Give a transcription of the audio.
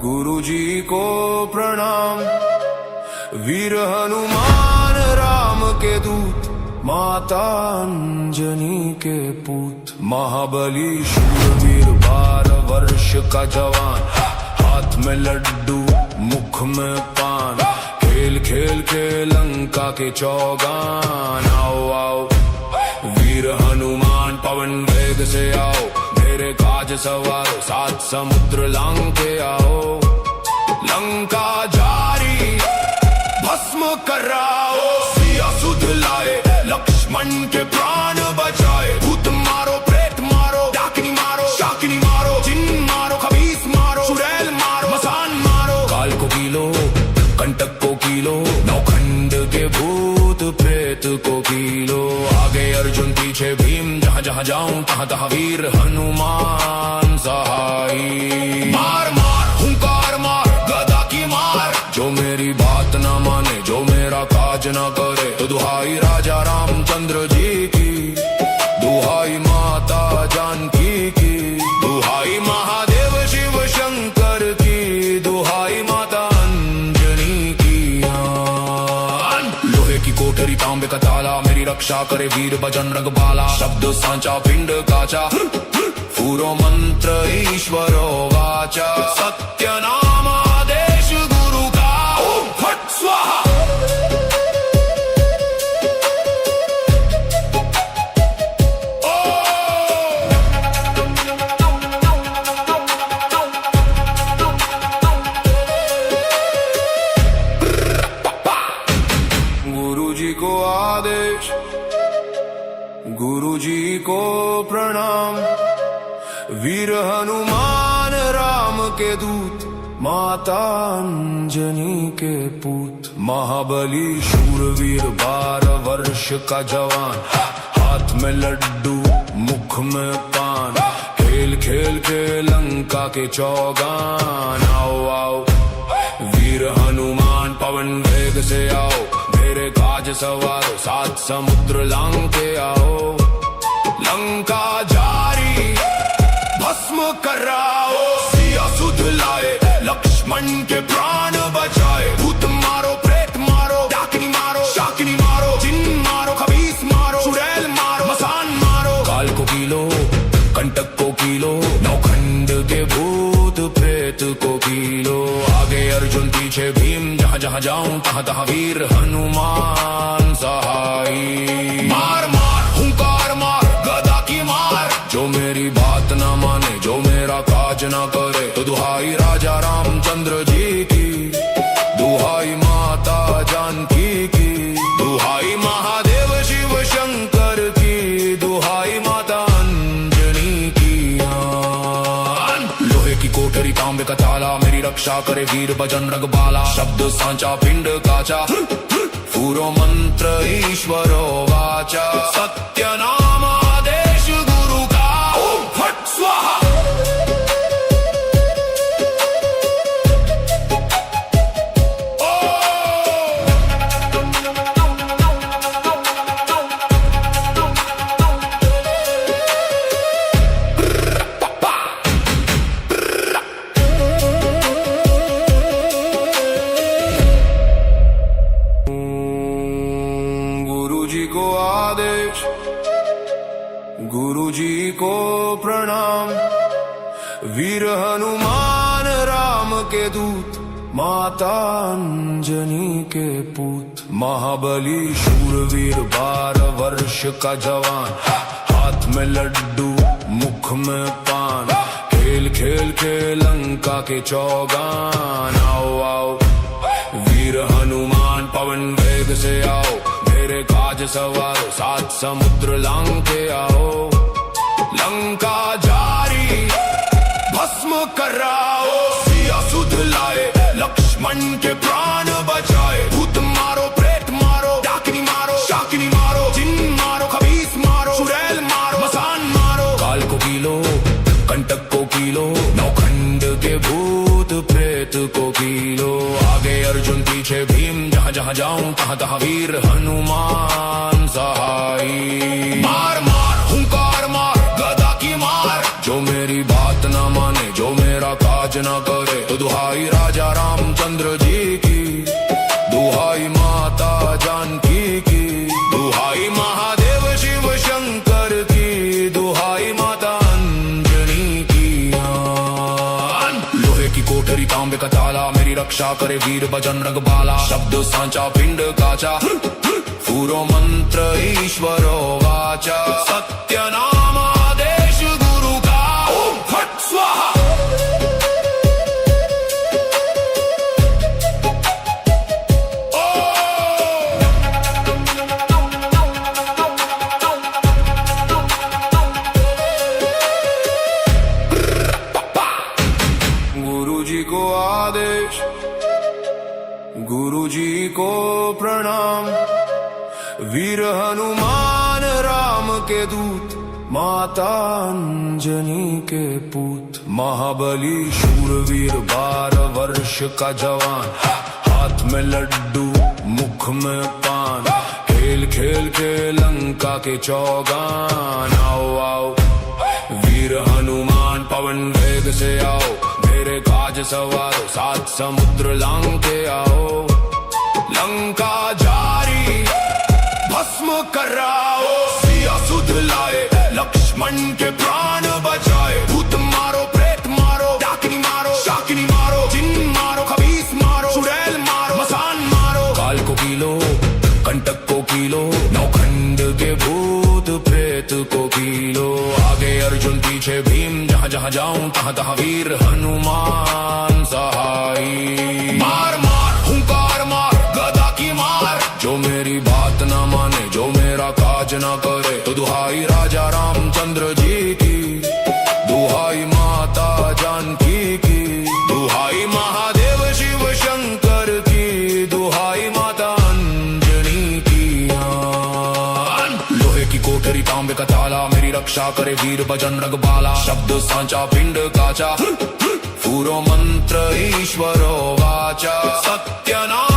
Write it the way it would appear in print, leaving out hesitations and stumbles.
गुरुजी को प्रणाम। वीर हनुमान राम के दूत, माता अंजनी के पूत। महाबली शूरवीर 12 वर्ष का जवान, हाथ में लड्डू मुख में पान। खेल खेल के लंका के चौगान। आओ आओ वीर हनुमान पवन वेग से आओ, मेरे काज सवारो 7 समुद्र लांग के आओ। लंका जारी भस्म कराओ, सिया सुध लाए लक्ष्मण के प्राण बचाए। भूत मारो प्रेत मारो, डाकिनी मारो शाकिनी मारो, जिन मारो खबीस मारो, चुड़ैल मारो मसान मारो। काल को कीलो कंटक को कीलो, नौखंड के भूत प्रेत को कीलो। आगे अर्जुन पीछे भीम, जहाँ जहाँ जाऊं तहाँ तहाँ वीर हनुमान सहाई। मार मार हुंकार मार गदा की मार, जो मेरी बात न माने जो मेरा काज न करे। तो दुहाई राजा रामचंद्र जी की, दुहाई माता जानकी की, दुहाई महादेव शिव शंकर की, दुहाई माता अंजनी की। लोहे की कोठरी तांबे का ताला, मेरी रक्षा करे वीर बजरंग बाला। शब्द सांचा पिंड काचा, पूरो मंत्र ईश्वरो वाचा। सत्य नाम आदेश गुरु का, ओम फट स्वाहा। गुरुजी को आदेश, गुरुजी को प्रणाम। वीर हनुमान राम के दूत, माता अंजनी के पूत। महाबली शूरवीर 12 वर्ष का जवान, हाथ में लड्डू मुख में पान। खेल खेल के लंका के चौगान। आओ आओ वीर हनुमान पवन वेग से आओ, मेरे काज सवारो 7 समुद्र लांग के आओ। लंका जारी भस्म कराओ, सिया सुध लाए लक्ष्मण के प्राण बचाए। भूत मारो प्रेत मारो, डाकिनी मारो शाकिनी मारो, जिन मारो खबीस मारो, चुड़ैल मारो मसान मारो। काल को कीलो कंटक को कीलो, नौखंड के भूत प्रेत को कीलो। आगे अर्जुन पीछे भीम, जहाँ जहाँ जाऊं तहाँ तहाँ वीर हनुमान सहाई। मार मार हुंकार मार गदा की मार, जो मेरी बात न माने जो मेरा काज न करे। तो दुहाई राजा रामचंद्र जी की, दुहाई माता जानकी की, दुहाई महादेव शिव शंकर की, दुहाई माता अंजनी की। लोहे की कोठरी तांबे का ताला, मेरी रक्षा करे वीर बजरंग बाला। शब्द सांचा पिंड काचा, पूरो मंत्र ईश्वरो वाचा। सत्य नाम आदेश गुरु का, ओम फट स्वाहा। गुरुजी को आदेश, गुरुजी को प्रणाम। वीर हनुमान राम के दूत, माता अंजनी के पूत। महाबली शूरवीर 12 वर्ष का जवान, हाथ में लड्डू मुख में पान। खेल खेल के लंका के चौगान। आओ आओ वीर हनुमान पवन वेग से आओ, मेरे काज सवारो 7 समुद्र लांग के आओ। लंका जारी भस्म कराओ, सिया सुध लाए लक्ष्मण के प्राण बचाए। भूत मारो प्रेत मारो, डाकिनी मारो शाकिनी मारो, जिन मारो खबीस मारो, चुड़ैल मारो मसान मारो। काल को कीलो कंटक को कीलो, नौखंड के भूत प्रेत को कीलो। आगे अर्जुन पीछे भीम, जहाँ जहाँ जाऊं तहाँ तहाँ वीर हनुमान सहाई। मार मार हुंकार मार गदा की मार, जो मेरी बात न माने जो मेरा काज न करे। तो दुहाई राजा रामचंद्र जी की, दुहाई माता जानकी की, दुहाई महादेव शिव शंकर की, दुहाई माता अंजनी की। लोहे की कोठरी तांबे का ताला, मेरी रक्षा करे वीर बजरंग बाला। शब्द सांचा पिंड काचा, पूरो मंत्र ईश्वरो वाचा। सत्य नाम आदेश गुरु का, ओम फट स्वाहा। गुरुजी को आदेश, गुरुजी को प्रणाम। वीर हनुमान राम के दूत, माता अंजनी के पूत। महाबली शूरवीर 12 वर्ष का जवान, हाथ में लड्डू मुख में पान। खेल खेल के लंका के चौगान। आओ आओ वीर हनुमान पवन वेग से आओ, मेरे काज सवारो 7 समुद्र लांग के आओ। लंका जारी भस्म कराओ, सिया सुध लाए, लक्ष्मण के प्राण बचाए। भूत मारो, प्रेत मारो, डाकिनी मारो, शाकिनी मारो, जिन मारो, खबीस मारो, चुड़ैल मारो, मसान मारो। काल को कीलो, कंटक को कीलो, नौखंड के भूत प्रेत को कीलो। आगे अर्जुन पीछे भीम, जहाँ जहाँ जाऊं तहाँ तहाँ वीर हनुमान सहाई। मार मार हुंकार मार, गदा की मार। जो मेरी बात ना माने, जो मेरा काज ना करे, तो दुहाई राजा रामचंद्र जी की, दुहाई माता जानकी की, दुहाई महादेव शिव शंकर की, दुहाई माता अंजनी की। लोहे की कोठरी तांबे का ताला, मेरी रक्षा करे वीर बजरंग बाला। शब्द सांचा पिंड काचा, पूरो मंत्र ईश्वरो वाचा। सत्य नाम